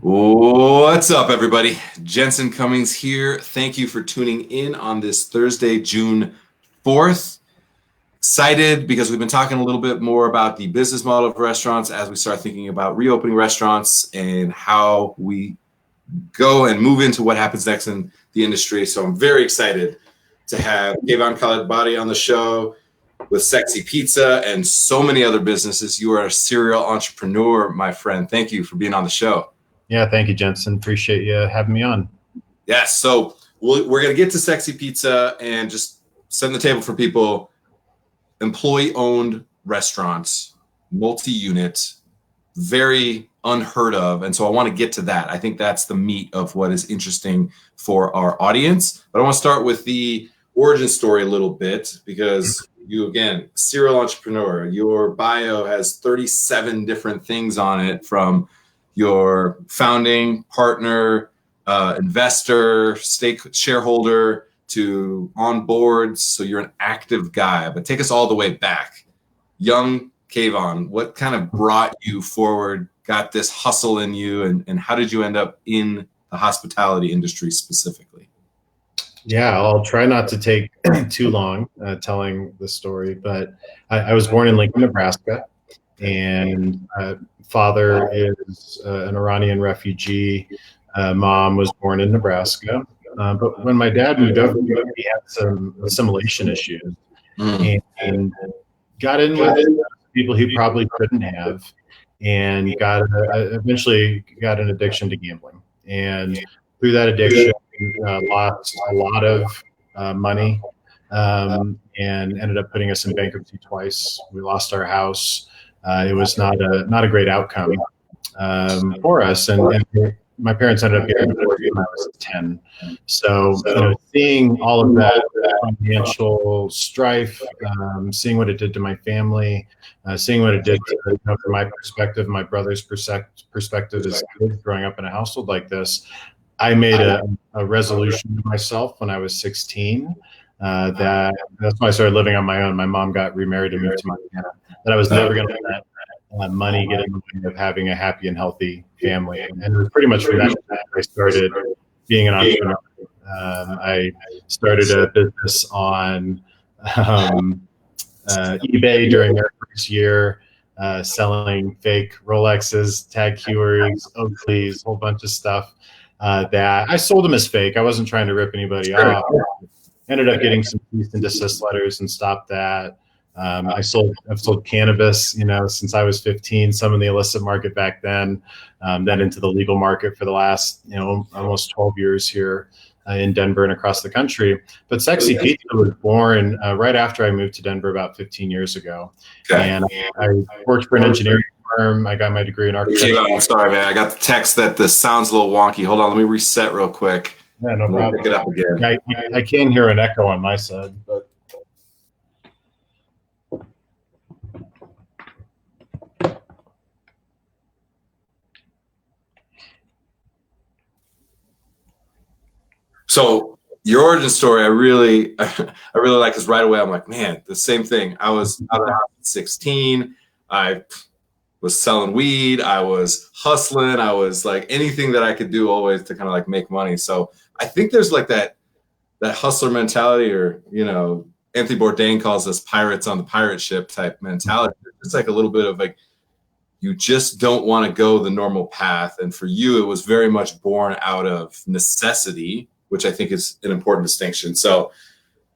What's up, everybody? Jensen Cummings here. Thank you for tuning in on this Thursday, June 4th. Excited because we've been talking a little bit more about the business model of restaurants as we start thinking about reopening restaurants and how we go and move into what happens next in the industry. So I'm very excited to have Kayvan Khalatbari on the show with Sexy Pizza and so many other businesses. You are a serial entrepreneur, my friend. Thank you for being on the show. Yeah, thank you, Jensen. Appreciate you having me on. Yes, so we're going to get to Sexy Pizza and just set the table for people. Employee-owned restaurants, multi-unit, very unheard of. And so I want to get to that. I think that's the meat of what is interesting for our audience. But I want to start with the origin story a little bit because you, again, serial entrepreneur. Your bio has 37 different things on it, from your founding partner, investor, shareholder, to on boards. So you're an active guy, but take us all the way back. Young Kayvan, what kind of brought you forward, got this hustle in you, and how did you end up in the hospitality industry specifically? Yeah, I'll try not to take too long telling the story, but I was born in Lincoln, Nebraska, and father is an Iranian refugee. Mom was born in Nebraska. But when my dad moved over, he had some assimilation issues and got in with people he probably couldn't have, and eventually got an addiction to gambling. And through that addiction, lost a lot of money and ended up putting us in bankruptcy twice. We lost our house. It was not a great outcome for us, and my parents ended up getting divorced when I was 10. So seeing all of that financial strife, seeing what it did to my family, seeing what it did to, from my perspective, my brother's perspective as kids growing up in a household like this, I made a resolution to myself when I was 16. That's when I started living on my own. My mom got remarried and moved to Montana. That I was never going to let money get in the way of having a happy and healthy family. And it was pretty much from that I started being an entrepreneur. I started a business on eBay during their first year, selling fake Rolexes, Tag Heuers, Oakleys, a whole bunch of stuff that I sold them as fake. I wasn't trying to rip anybody off. Ended up getting some cease and desist letters and stopped that. I've sold cannabis, since I was 15, some in the illicit market back then into the legal market for the last, almost 12 years here in Denver and across the country. But Sexy Pizza was born right after I moved to Denver about 15 years ago. Okay. And I worked for an engineering firm. I got my degree in architecture. I'm sorry, man. I got the text that this sounds a little wonky. Hold on, let me reset real quick. Yeah, no problem. Pick it up again. I can hear an echo on my side, but. So your origin story, I really like, because right away I'm like, man, the same thing. I was out of the house at 16. I was selling weed. I was hustling. I was like anything that I could do always to kind of like make money. So I think there's like that hustler mentality, or, Anthony Bourdain calls us pirates on the pirate ship type mentality. It's like a little bit of like, you just don't want to go the normal path. And for you, it was very much born out of necessity, which I think is an important distinction. So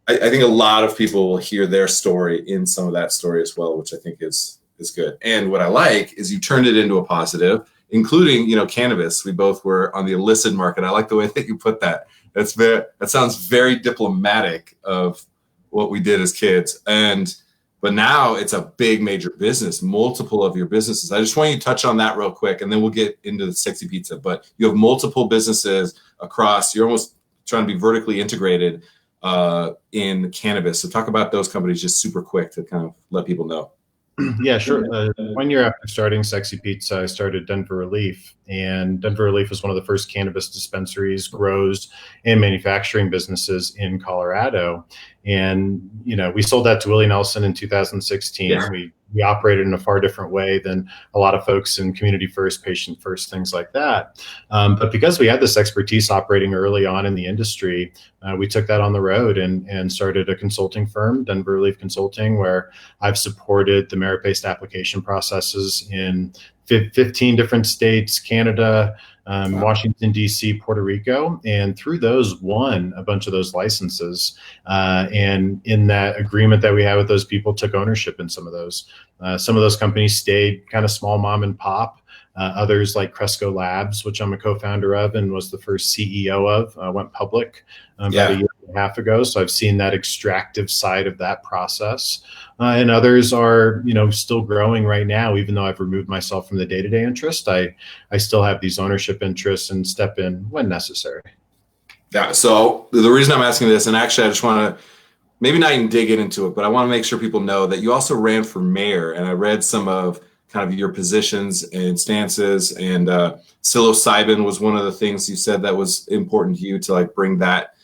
I think a lot of people will hear their story in some of that story as well, which I think is good. And what I like is you turned it into a positive, including, cannabis. We both were on the illicit market. I like the way that you put that. That sounds very diplomatic of what we did as kids. But now it's a big major business, multiple of your businesses. I just want you to touch on that real quick, and then we'll get into the Sexy Pizza. But you have multiple businesses across, you're almost trying to be vertically integrated in cannabis. So talk about those companies just super quick to kind of let people know. Yeah, sure. 1 year after starting Sexy Pizza, I started Denver Relief. And Denver Relief was one of the first cannabis dispensaries, grows, and manufacturing businesses in Colorado. And, we sold that to Willie Nelson in 2016. Yeah. We operated in a far different way than a lot of folks in community first, patient first, things like that. But because we had this expertise operating early on in the industry, we took that on the road and started a consulting firm, Denver Relief Consulting, where I've supported the merit-based application processes in 15 different states, Canada, Washington, D.C., Puerto Rico, and through those won a bunch of those licenses. And in that agreement that we had with those people, took ownership in some of those. Some of those companies stayed kind of small mom and pop. Others like Cresco Labs, which I'm a co-founder of and was the first CEO of, went public about a year and a half ago. So I've seen that extractive side of that process. And others are, still growing right now. Even though I've removed myself from the day-to-day interest, I still have these ownership interests and step in when necessary. Yeah. So the reason I'm asking this, and actually I just want to maybe not even dig into it, but I want to make sure people know that you also ran for mayor, and I read some of kind of your positions and stances, and psilocybin was one of the things you said that was important to you to like bring that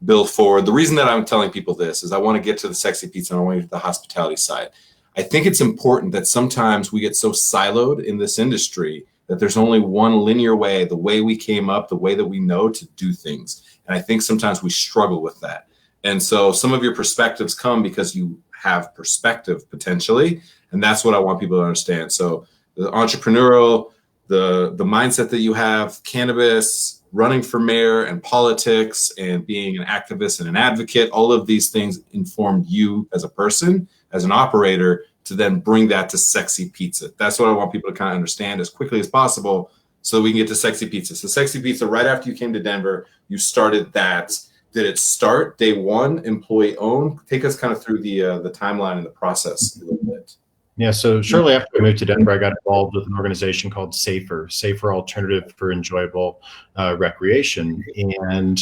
bill forward. The reason that I'm telling people this is I want to get to the sexy pizza and I want to get to the hospitality side. I think it's important that sometimes we get so siloed in this industry that there's only one linear way, the way we came up, the way that we know to do things. And I think sometimes we struggle with that. And so some of your perspectives come because you have perspective potentially. And that's what I want people to understand. So the entrepreneurial, the mindset that you have, cannabis, running for mayor, and politics, and being an activist and an advocate, all of these things informed you as a person, as an operator, to then bring that to sexy pizza. That's what I want people to kind of understand as quickly as possible so that we can get to sexy pizza. So sexy pizza, right after you came to Denver, you started that. Did it start day one, employee owned? Take us kind of through the timeline and the process a little bit. Yeah, so shortly after I moved to Denver, I got involved with an organization called Safer Alternative for Enjoyable Recreation. And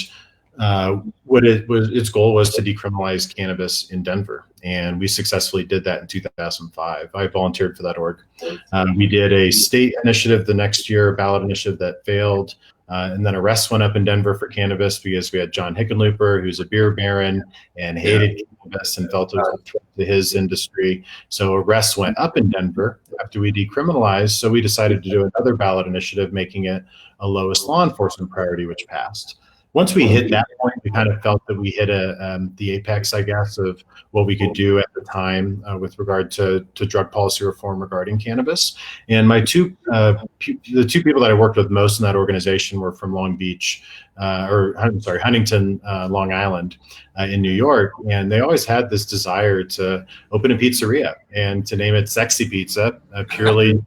its goal was to decriminalize cannabis in Denver. And we successfully did that in 2005. I volunteered for that org. We did a state initiative the next year, a ballot initiative that failed. And then arrests went up in Denver for cannabis because we had John Hickenlooper, who's a beer baron and hated cannabis and felt it was a threat to his industry. So arrests went up in Denver after we decriminalized. So we decided to do another ballot initiative, making it a lowest law enforcement priority, which passed. Once we hit that point, we kind of felt that we hit the apex, I guess, of what we could do at the time with regard to drug policy reform regarding cannabis. And the two people that I worked with most in that organization were from Huntington, Long Island in New York. And they always had this desire to open a pizzeria and to name it Sexy Pizza, purely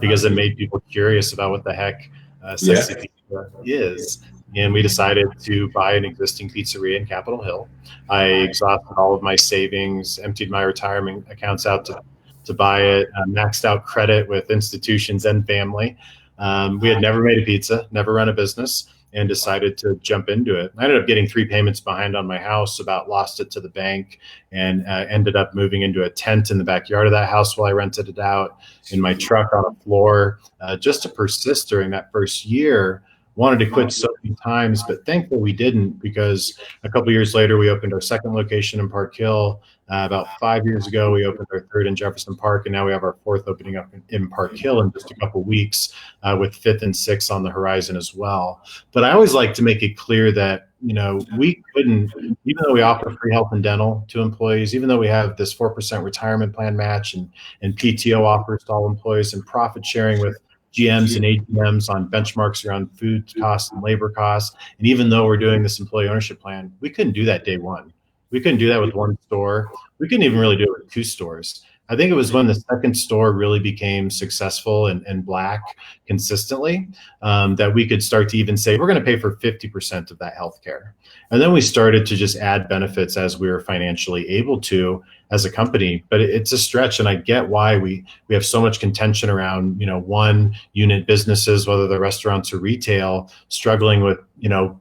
because it made people curious about what the heck Sexy Pizza is. And we decided to buy an existing pizzeria in Capitol Hill. I exhausted all of my savings, emptied my retirement accounts out to buy it, maxed out credit with institutions and family. We had never made a pizza, never run a business, and decided to jump into it. I ended up getting 3 payments behind on my house, about lost it to the bank, and ended up moving into a tent in the backyard of that house while I rented it out, in my truck on a floor, just to persist during that first year. Wanted to quit so many times, but thankfully we didn't, because a couple of years later, we opened our second location in Park Hill. About 5 years ago, we opened our third in Jefferson Park, and now we have our fourth opening up in Park Hill in just a couple of weeks, with fifth and sixth on the horizon as well. But I always like to make it clear that, we couldn't, even though we offer free health and dental to employees, even though we have this 4% retirement plan match and PTO offers to all employees, and profit sharing with GMs and AGMs on benchmarks around food costs and labor costs. And even though we're doing this employee ownership plan, we couldn't do that day one. We couldn't do that with one store. We couldn't even really do it with 2 stores. I think it was when the second store really became successful and black consistently, that we could start to even say, we're going to pay for 50% of that healthcare. And then we started to just add benefits as we were financially able to as a company. But it's a stretch, and I get why we have so much contention around, one unit businesses, whether they're restaurants or retail, struggling with,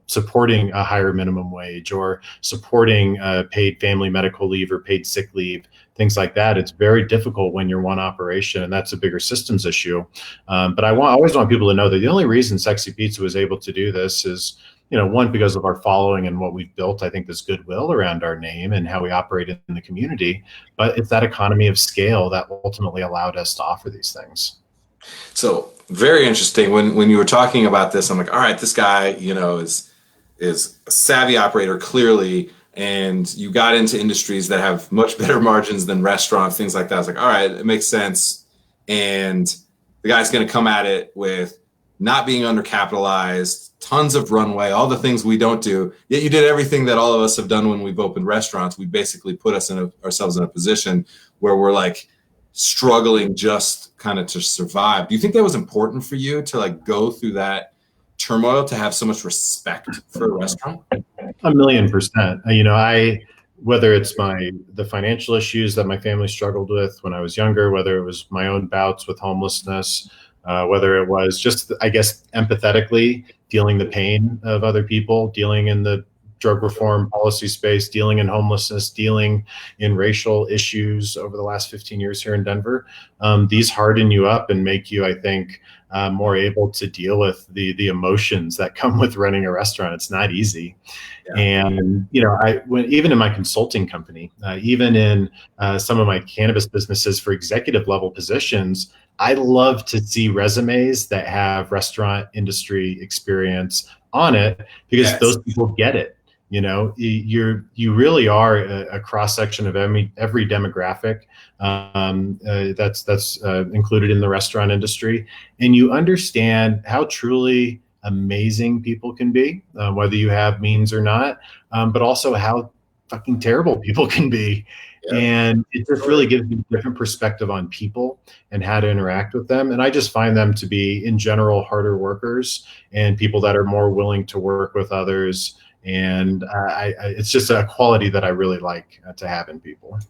supporting a higher minimum wage or supporting paid family medical leave or paid sick leave, things like that. It's very difficult when you're one operation, and that's a bigger systems issue. But I always want people to know that the only reason Sexy Pizza was able to do this is one, because of our following and what we've built, I think, this goodwill around our name and how we operate in the community. But it's that economy of scale that ultimately allowed us to offer these things. So very interesting. When you were talking about this, I'm like, all right, this guy, is a savvy operator clearly, and you got into industries that have much better margins than restaurants, things like that. I was like, all right, it makes sense. And the guy's going to come at it with not being undercapitalized, tons of runway, all the things we don't do. Yet you did everything that all of us have done when we've opened restaurants. We basically put ourselves in a position where we're like struggling just kind of to survive. Do you think that was important for you to like go through that turmoil, to have so much respect for a restaurant? 1,000,000%. Whether it's the financial issues that my family struggled with when I was younger, whether it was my own bouts with homelessness, whether it was just, I guess, empathetically feeling the pain of other people, dealing in the drug reform policy space, dealing in homelessness, dealing in racial issues over the last 15 years here in Denver. These harden you up and make you, I think, more able to deal with the emotions that come with running a restaurant. It's not easy. Yeah. And, even in my consulting company, even in some of my cannabis businesses for executive level positions, I love to see resumes that have restaurant industry experience on it, because Yes. Those people get it. You really are a cross section of every demographic that's included in the restaurant industry, and you understand how truly amazing people can be, whether you have means or not, but also how fucking terrible people can be. Yeah. And it just really gives you a different perspective on people and how to interact with them. And I just find them to be, in general, harder workers and people that are more willing to work with others. And it's just a quality that I really like to have in people.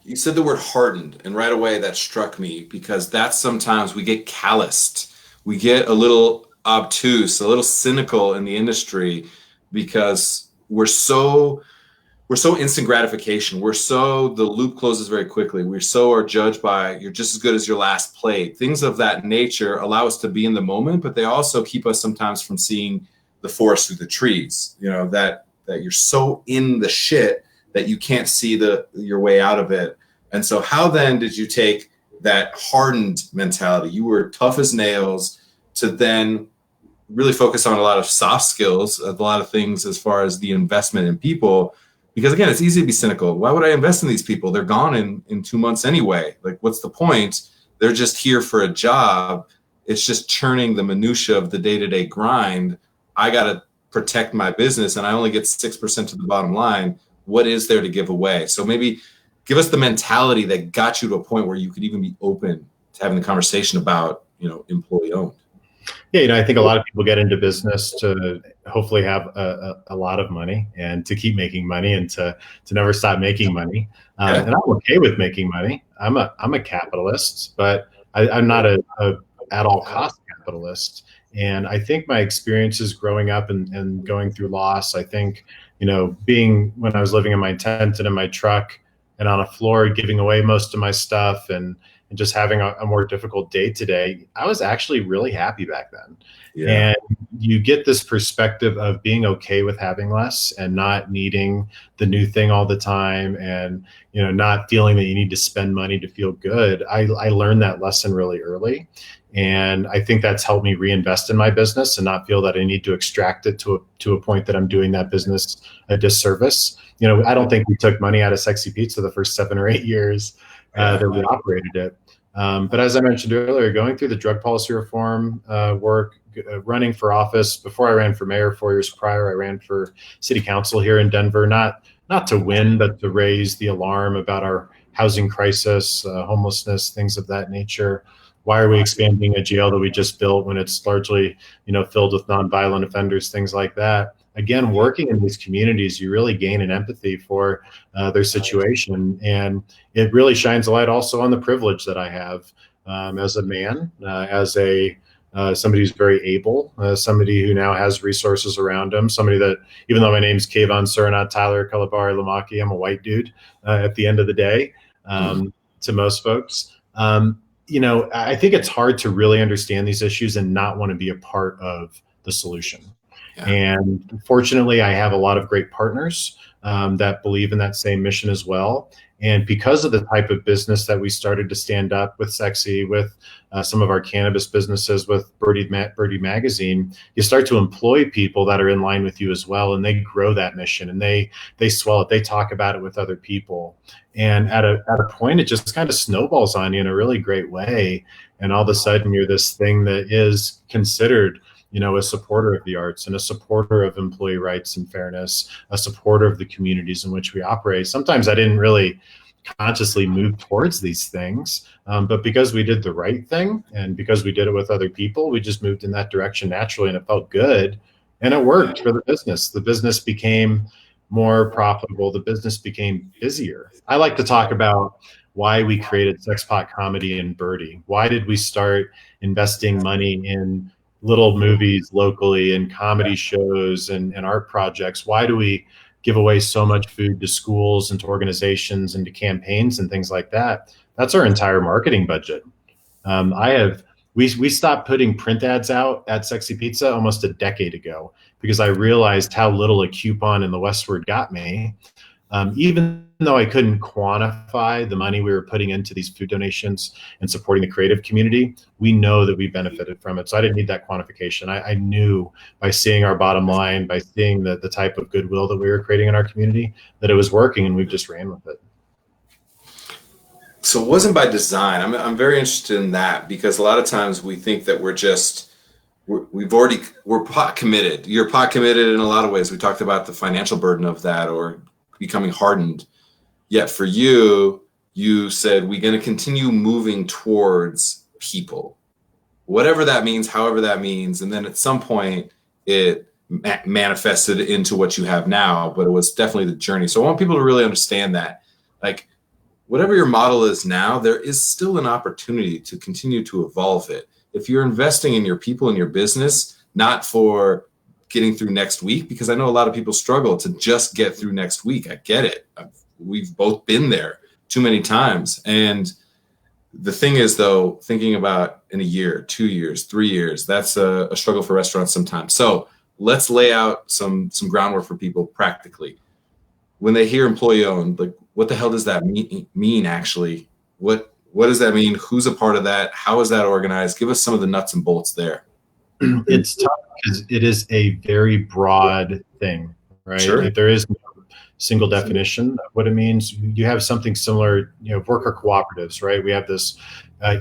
You said the word hardened, and right away that struck me, because that's sometimes we get calloused. We get a little obtuse, a little cynical in the industry, because we're so instant gratification. The loop closes very quickly. We are judged by, you're just as good as your last plate. Things of that nature allow us to be in the moment, but they also keep us sometimes from seeing the forest through the trees. That you're so in the shit that you can't see your way out of it. And so how then did you take that hardened mentality? You were tough as nails, to then really focus on a lot of soft skills, a lot of things as far as the investment in people. Because again, it's easy to be cynical. Why would I invest in these people? They're gone in 2 months anyway. Like, what's the point? They're just here for a job. It's just churning the minutia of the day-to-day grind. I got to protect my business, and I only get 6% to the bottom line. What is there to give away? So maybe give us the mentality that got you to a point where you could even be open to having the conversation about, employee owned. Yeah, I think a lot of people get into business to hopefully have a lot of money and to keep making money and to never stop making money. And I'm okay with making money. I'm a capitalist, but I'm not a at all cost capitalist. And I think my experiences growing up and going through loss, I think, being when I was living in my tent and in my truck and on a floor, giving away most of my stuff and just having a more difficult day today, I was actually really happy back then. Yeah. And you get this perspective of being okay with having less and not needing the new thing all the time, and not feeling that you need to spend money to feel good. I learned that lesson really early, and I think that's helped me reinvest in my business and not feel that I need to extract it to a point that I'm doing that business a disservice. I don't think we took money out of Sexy Pizza the first 7 or 8 years that we operated it. But as I mentioned earlier, going through the drug policy reform work, running for office. Before I ran for mayor 4 years prior, I ran for city council here in Denver, not to win, but to raise the alarm about our housing crisis, homelessness, things of that nature. Why are we expanding a jail that we just built when it's largely, filled with nonviolent offenders, things like that? Again, working in these communities, you really gain an empathy for their situation. And it really shines a light also on the privilege that I have as a man, as somebody who's very able, somebody who now has resources around him, somebody that, even though my name's Kayvan Surinat, Tyler, Khalatbari, Lamaki, I'm a white dude at the end of the day, to most folks. I think it's hard to really understand these issues and not want to be a part of the solution. Yeah. And fortunately, I have a lot of great partners that believe in that same mission as well. And because of the type of business that we started to stand up with Sexy, with some of our cannabis businesses, with Birdie Magazine, you start to employ people that are in line with you as well, and they grow that mission, and they swell it. They talk about it with other people, and at a point, it just kind of snowballs on you in a really great way. And all of a sudden, you're this thing that is considered, a supporter of the arts and a supporter of employee rights and fairness, a supporter of the communities in which we operate. Sometimes I didn't really consciously move towards these things, but because we did the right thing and because we did it with other people, we just moved in that direction naturally, and it felt good, and it worked for the business. The business became more profitable. The business became busier. I like to talk about why we created Sexpot Comedy and Birdie. Why did we start investing money in little movies locally and comedy shows and art projects? Why do we give away so much food to schools and to organizations and to campaigns and things like that? That's our entire marketing budget. We stopped putting print ads out at Sexy Pizza almost a decade ago because I realized how little a coupon in the Westward got me. Even though I couldn't quantify the money we were putting into these food donations and supporting the creative community, we know that we benefited from it. So I didn't need that quantification. I knew by seeing our bottom line, by seeing the type of goodwill that we were creating in our community, that it was working, and we've just ran with it. So it wasn't by design. I'm very interested in that, because a lot of times we think that we're pot committed. You're pot committed in a lot of ways. We talked about the financial burden of that, or becoming hardened. Yet for you, you said, we're going to continue moving towards people, whatever that means, however that means. And then at some point it manifested into what you have now, but it was definitely the journey. So I want people to really understand that, like, whatever your model is now, there is still an opportunity to continue to evolve it. If you're investing in your people and your business, not for getting through next week, because I know a lot of people struggle to just get through next week. I get it. We've both been there too many times. And the thing is, though, thinking about in a year, 2 years, 3 years, that's a struggle for restaurants sometimes. So let's lay out some groundwork for people practically. When they hear employee owned, like, what the hell does that mean actually? What does that mean? Who's a part of that? How is that organized? Give us some of the nuts and bolts there. It's tough because it is a very broad thing, right? Sure. Like, there is no single definition of what it means. You have something similar, worker cooperatives, right? We have this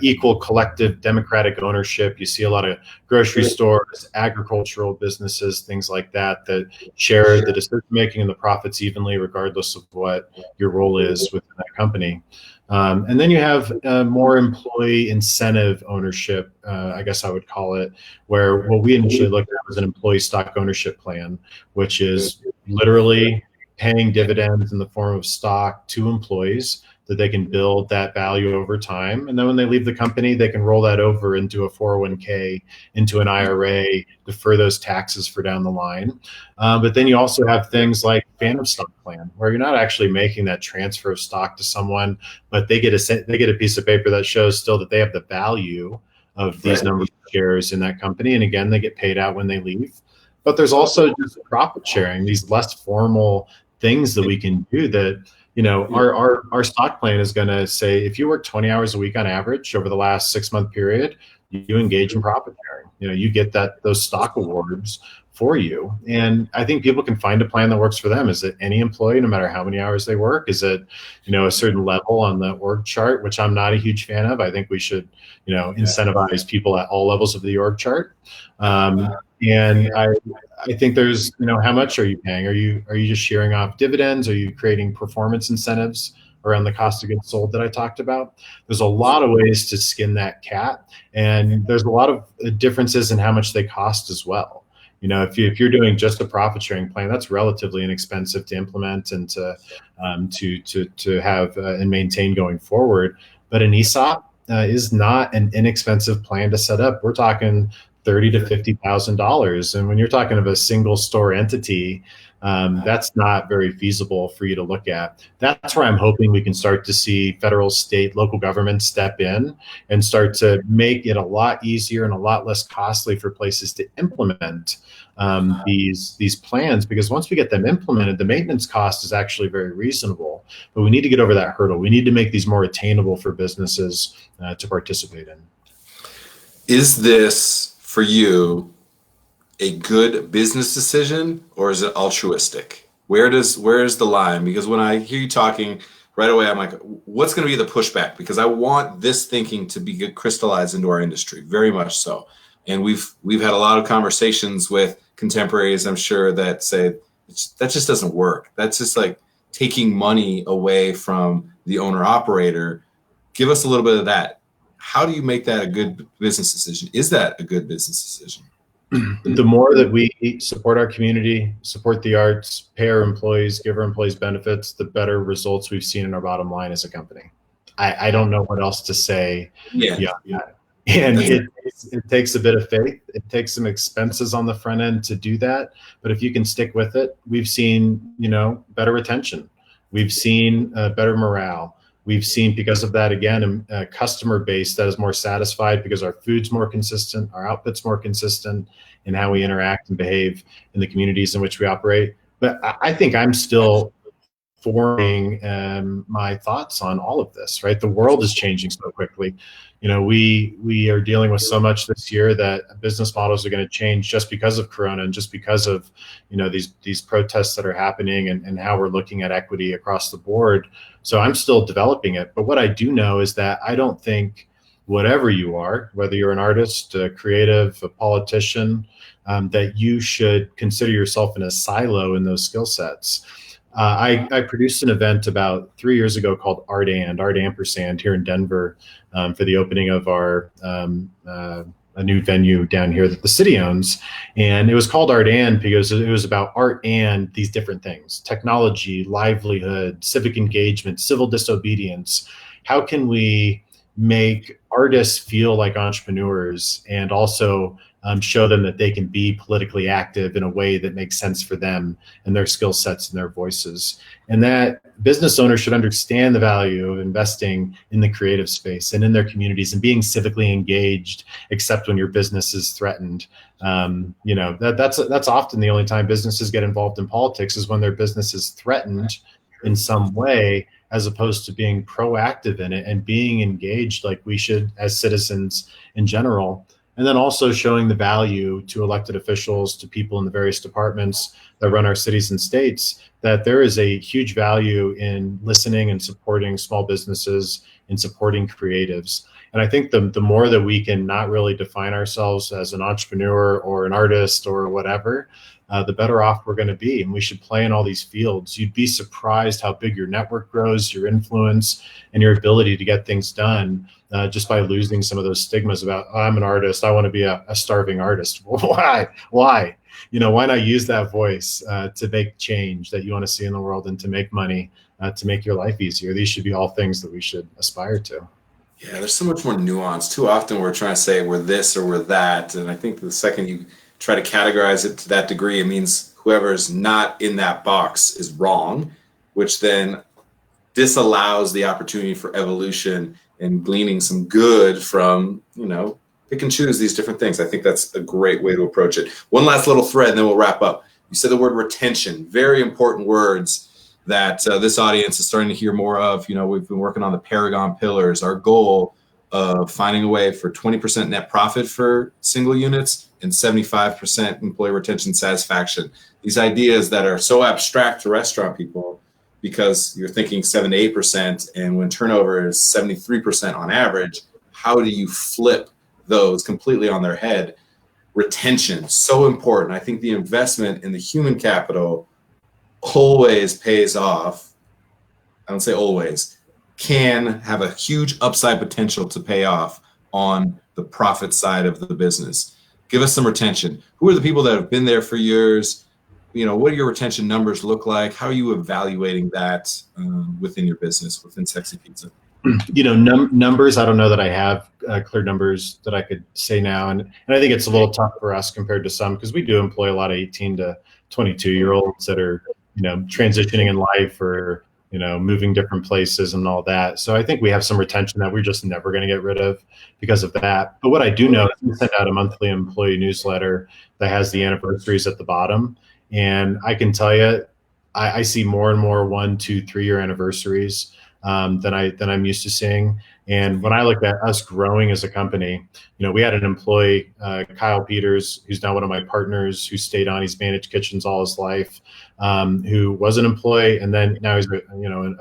equal collective democratic ownership. You see a lot of grocery stores, agricultural businesses, things like that share the decision making and the profits evenly, regardless of what your role is within that company. And then you have more employee incentive ownership, I guess I would call it, where what we initially looked at was an employee stock ownership plan, which is literally paying dividends in the form of stock to employees that they can build that value over time. And then when they leave the company, they can roll that over into a 401k, into an IRA, defer those taxes for down the line. But then you also have things like phantom stock plan, where you're not actually making that transfer of stock to someone, but they get a piece of paper that shows still that they have the value of these number of shares in that company. And again, they get paid out when they leave. But there's also just profit sharing, these less formal things that we can do that, our stock plan is going to say, if you work 20 hours a week on average over the last 6-month period, you engage in profit sharing. You get those stock awards for you. And I think people can find a plan that works for them. Is it any employee, no matter how many hours they work? Is it, a certain level on the org chart, which I'm not a huge fan of. I think we should, incentivize people at all levels of the org chart. And I think there's, how much are you paying? Are you just shearing off dividends? Are you creating performance incentives around the cost of goods sold that I talked about? There's a lot of ways to skin that cat, and there's a lot of differences in how much they cost as well. If you're doing just a profit sharing plan, that's relatively inexpensive to implement and to have and maintain going forward. But an ESOP is not an inexpensive plan to set up. We're talking $30,000 to $50,000, and when you're talking of a single store entity, That's not very feasible for you to look at. That's where I'm hoping we can start to see federal, state, local governments step in and start to make it a lot easier and a lot less costly for places to implement these plans, because once we get them implemented, the maintenance cost is actually very reasonable. But we need to get over that hurdle. We need to make these more attainable for businesses to participate in. Is this for you a good business decision, or is it altruistic? Where is the line? Because when I hear you talking right away, I'm like, what's going to be the pushback? Because I want this thinking to be crystallized into our industry, very much so. And we've had a lot of conversations with contemporaries, I'm sure, that say that just doesn't work. That's just like taking money away from the owner operator. Give us a little bit of that. How do you make that a good business decision? Is that a good business decision? The more that we support our community, support the arts, pay our employees, give our employees benefits, the better results we've seen in our bottom line as a company. I don't know what else to say. Yeah. And it takes a bit of faith. It takes some expenses on the front end to do that. But if you can stick with it, we've seen, better retention. We've seen better morale. We've seen, because of that, again, a customer base that is more satisfied because our food's more consistent, our output's more consistent in how we interact and behave in the communities in which we operate. But I think I'm still forming my thoughts on all of this, right? The world is changing so quickly. We are dealing with so much this year that business models are going to change just because of Corona and just because of, these protests that are happening and how we're looking at equity across the board. So I'm still developing it. But what I do know is that I don't think whatever you are, whether you're an artist, a creative, a politician, that you should consider yourself in a silo in those skill sets. I produced an event about 3 years ago called Art Ampersand here in Denver for the opening of our a new venue down here that the city owns. And it was called Art and because it was about art and these different things: technology, livelihood, civic engagement, civil disobedience. How can we make artists feel like entrepreneurs and also show them that they can be politically active in a way that makes sense for them and their skill sets and their voices? And that business owners should understand the value of investing in the creative space and in their communities and being civically engaged, except when your business is threatened. That's often the only time businesses get involved in politics, is when their business is threatened in some way, as opposed to being proactive in it and being engaged like we should as citizens in general. And then also showing the value to elected officials, to people in the various departments that run our cities and states, that there is a huge value in listening and supporting small businesses and supporting creatives. And I think the more that we can not really define ourselves as an entrepreneur or an artist or whatever, the better off we're going to be. And we should play in all these fields. You'd be surprised how big your network grows, your influence, and your ability to get things done just by losing some of those stigmas about, oh, I'm an artist, I want to be a starving artist. Why? Why not use that voice to make change that you want to see in the world and to make money, to make your life easier? These should be all things that we should aspire to. Yeah, there's so much more nuance. Too often we're trying to say we're this or we're that. And I think the second you try to categorize it to that degree, it means whoever's not in that box is wrong, which then disallows the opportunity for evolution and gleaning some good from, pick and choose these different things. I think that's a great way to approach it. One last little thread, and then we'll wrap up. You said the word retention, very important words that this audience is starting to hear more of. We've been working on the Paragon pillars, our goal of finding a way for 20% net profit for single units and 75% employee retention satisfaction. These ideas that are so abstract to restaurant people because you're thinking 7 to 8%, and when turnover is 73% on average, how do you flip those completely on their head? Retention, so important. I think the investment in the human capital always pays off. I don't say always, can have a huge upside potential to pay off on the profit side of the business. Give us some retention. Who are the people that have been there for years? What do your retention numbers look like? How are you evaluating that within your business, within Sexy Pizza? Numbers, I don't know that I have clear numbers that I could say now. And I think it's a little tough for us compared to some, because we do employ a lot of 18 to 22-year-olds that are, transitioning in life or, moving different places and all that. So I think we have some retention that we're just never going to get rid of because of that. But what I do know is we send out a monthly employee newsletter that has the anniversaries at the bottom. And I can tell you, I see more and more 1, 2, 3 year anniversaries than I'm used to seeing. And when I look at us growing as a company, we had an employee, Kyle Peters, who's now one of my partners, who stayed on. He's managed kitchens all his life, who was an employee, and then now he's an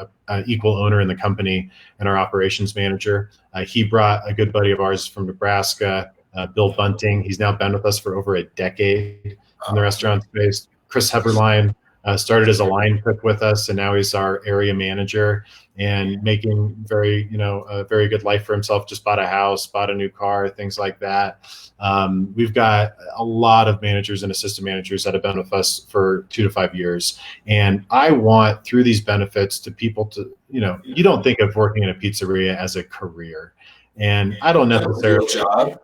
equal owner in the company and our operations manager. He brought a good buddy of ours from Nebraska, Bill Bunting. He's now been with us for over a decade in the restaurant space. Chris Heberlein started as a line cook with us, and now he's our area manager and making a very good life for himself. Just bought a house, bought a new car, things like that. We've got a lot of managers and assistant managers that have been with us for 2 to 5 years. And I want, through these benefits, to people to, you don't think of working in a pizzeria as a career. And I don't necessarily job.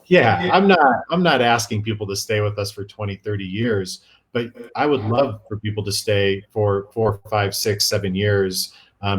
Yeah, I'm not asking people to stay with us for 20, 30 years, but I would love for people to stay for 4, 5, 6, 7 years,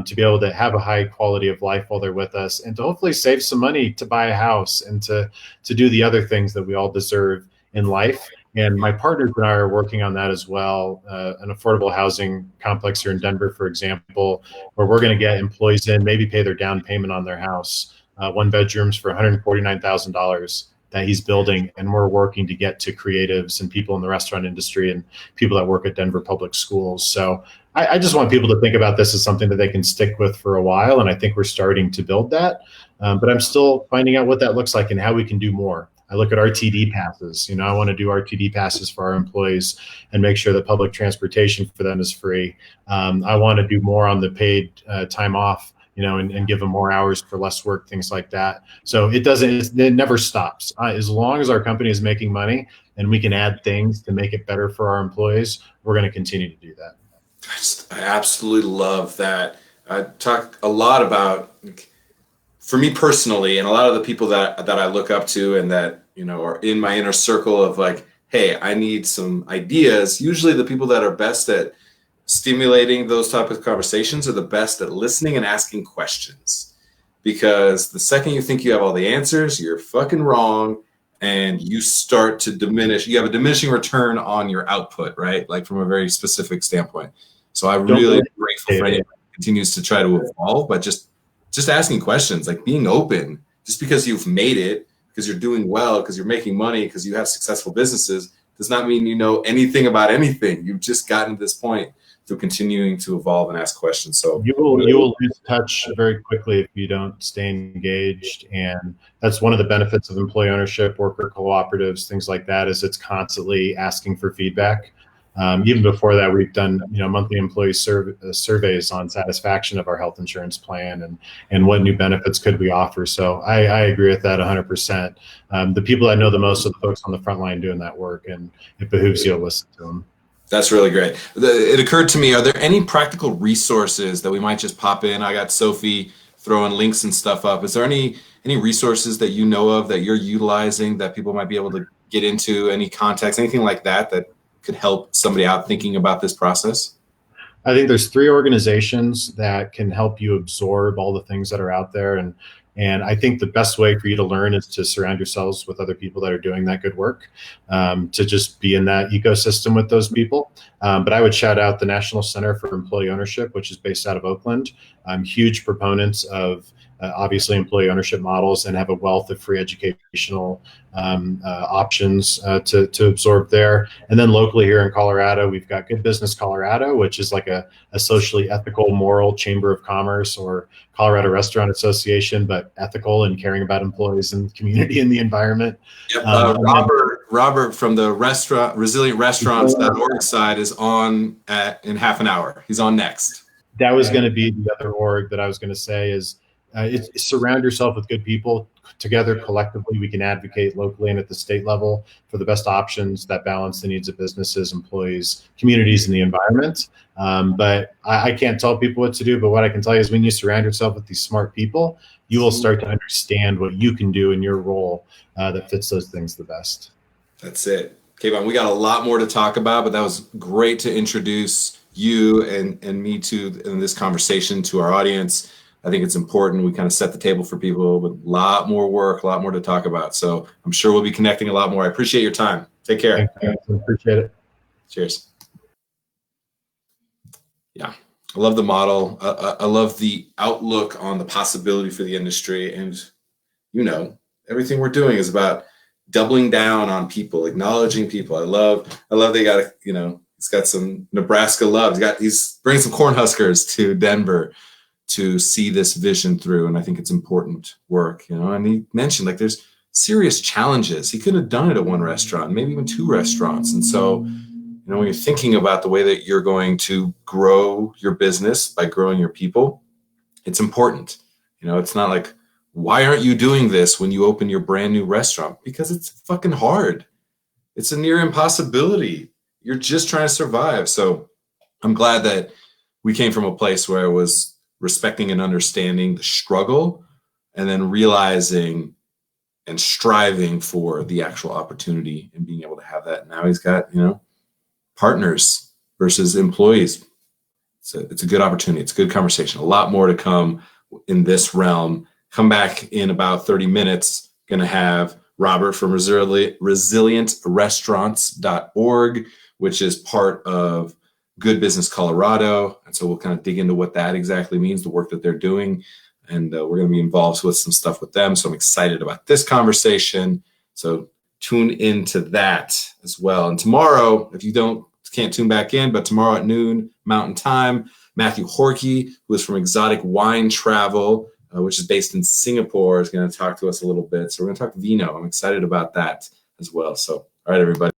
to be able to have a high quality of life while they're with us, and to hopefully save some money to buy a house and to do the other things that we all deserve in life. And my partners and I are working on that as well. An affordable housing complex here in Denver, for example, where we're going to get employees in, maybe pay their down payment on their house, 1 bedrooms for $149,000 that he's building. And we're working to get to creatives and people in the restaurant industry and people that work at Denver public schools. So I just want people to think about this as something that they can stick with for a while. And I think we're starting to build that. But I'm still finding out what that looks like and how we can do more. I look at RTD passes. I want to do RTD passes for our employees and make sure that public transportation for them is free. I want to do more on the paid time off, and give them more hours for less work, things like that. So it never stops. As long as our company is making money and we can add things to make it better for our employees, we're going to continue to do that. I absolutely love that. I talk a lot about, for me personally, and a lot of the people that I look up to and that, are in my inner circle of like, hey, I need some ideas. Usually the people that are best at stimulating those type of conversations are the best at listening and asking questions. Because the second you think you have all the answers, you're fucking wrong. And you start to diminish. You have a diminishing return on your output, right? Like from a very specific standpoint. So I really am grateful for anyone who continues to try to evolve, but just asking questions, like being open. Just because you've made it, because you're doing well, because you're making money, because you have successful businesses, does not mean you know anything about anything. You've just gotten to this point through continuing to evolve and ask questions. So you will lose touch very quickly if you don't stay engaged. And that's one of the benefits of employee ownership, worker cooperatives, things like that, is it's constantly asking for feedback. Even before that, we've done monthly employee surveys on satisfaction of our health insurance plan and what new benefits could we offer. So I agree with that 100%. The people I know the most are the folks on the front line doing that work, and it behooves you to listen to them. That's really great. It occurred to me, are there any practical resources that we might just pop in? I got Sophie throwing links and stuff up. Is there any resources that you know of that you're utilizing that people might be able to get into, any context, anything like that could help somebody out thinking about this process? I think there's 3 organizations that can help you absorb all the things that are out there. And I think the best way for you to learn is to surround yourselves with other people that are doing that good work, to just be in that ecosystem with those people. But I would shout out the National Center for Employee Ownership, which is based out of Oakland. Huge proponents of obviously employee ownership models, and have a wealth of free educational options to absorb there. And then locally here in Colorado, we've got Good Business Colorado, which is like a socially ethical, moral chamber of commerce, or Colorado Restaurant Association, but ethical and caring about employees and community and the environment. Yep. Robert from the resilientrestaurants.org side is on in half an hour. He's on next. That was going to be the other org that I was going to say is surround yourself with good people. Together, collectively, we can advocate locally and at the state level for the best options that balance the needs of businesses, employees, communities, and the environment. But I can't tell people what to do. But what I can tell you is when you surround yourself with these smart people, you will start to understand what you can do in your role that fits those things the best. That's it. Kayvan, we got a lot more to talk about, but that was great to introduce you and me to in this conversation to our audience. I think it's important. We kind of set the table for people with a lot more work, a lot more to talk about. So I'm sure we'll be connecting a lot more. I appreciate your time. Take care. Thanks, guys. Appreciate it. Cheers. Yeah, I love the model. I love the outlook on the possibility for the industry. And, everything we're doing is about doubling down on people, acknowledging people. I love they got, he's got some Nebraska love. He's bringing some Cornhuskers to Denver to see this vision through. And I think it's important work, and he mentioned like there's serious challenges. He could have done it at one restaurant, maybe even two restaurants. And so, when you're thinking about the way that you're going to grow your business by growing your people, it's important. It's not like, why aren't you doing this when you open your brand new restaurant? Because it's fucking hard. It's a near impossibility. You're just trying to survive. So I'm glad that we came from a place where I was respecting and understanding the struggle and then realizing and striving for the actual opportunity and being able to have that. Now he's got, partners versus employees. It's a good opportunity. It's a good conversation. A lot more to come in this realm. Come back in about 30 minutes. Going to have Robert from resilientrestaurants.org, which is part of Good Business Colorado. And so we'll kind of dig into what that exactly means, the work that they're doing. And we're going to be involved with some stuff with them. So I'm excited about this conversation. So tune into that as well. And tomorrow, if you can't tune back in, but tomorrow at noon Mountain Time, Matthew Horkey, who is from Exotic Wine Travel, which is based in Singapore, is going to talk to us a little bit. So we're going to talk vino. I'm excited about that as well. So, all right, everybody.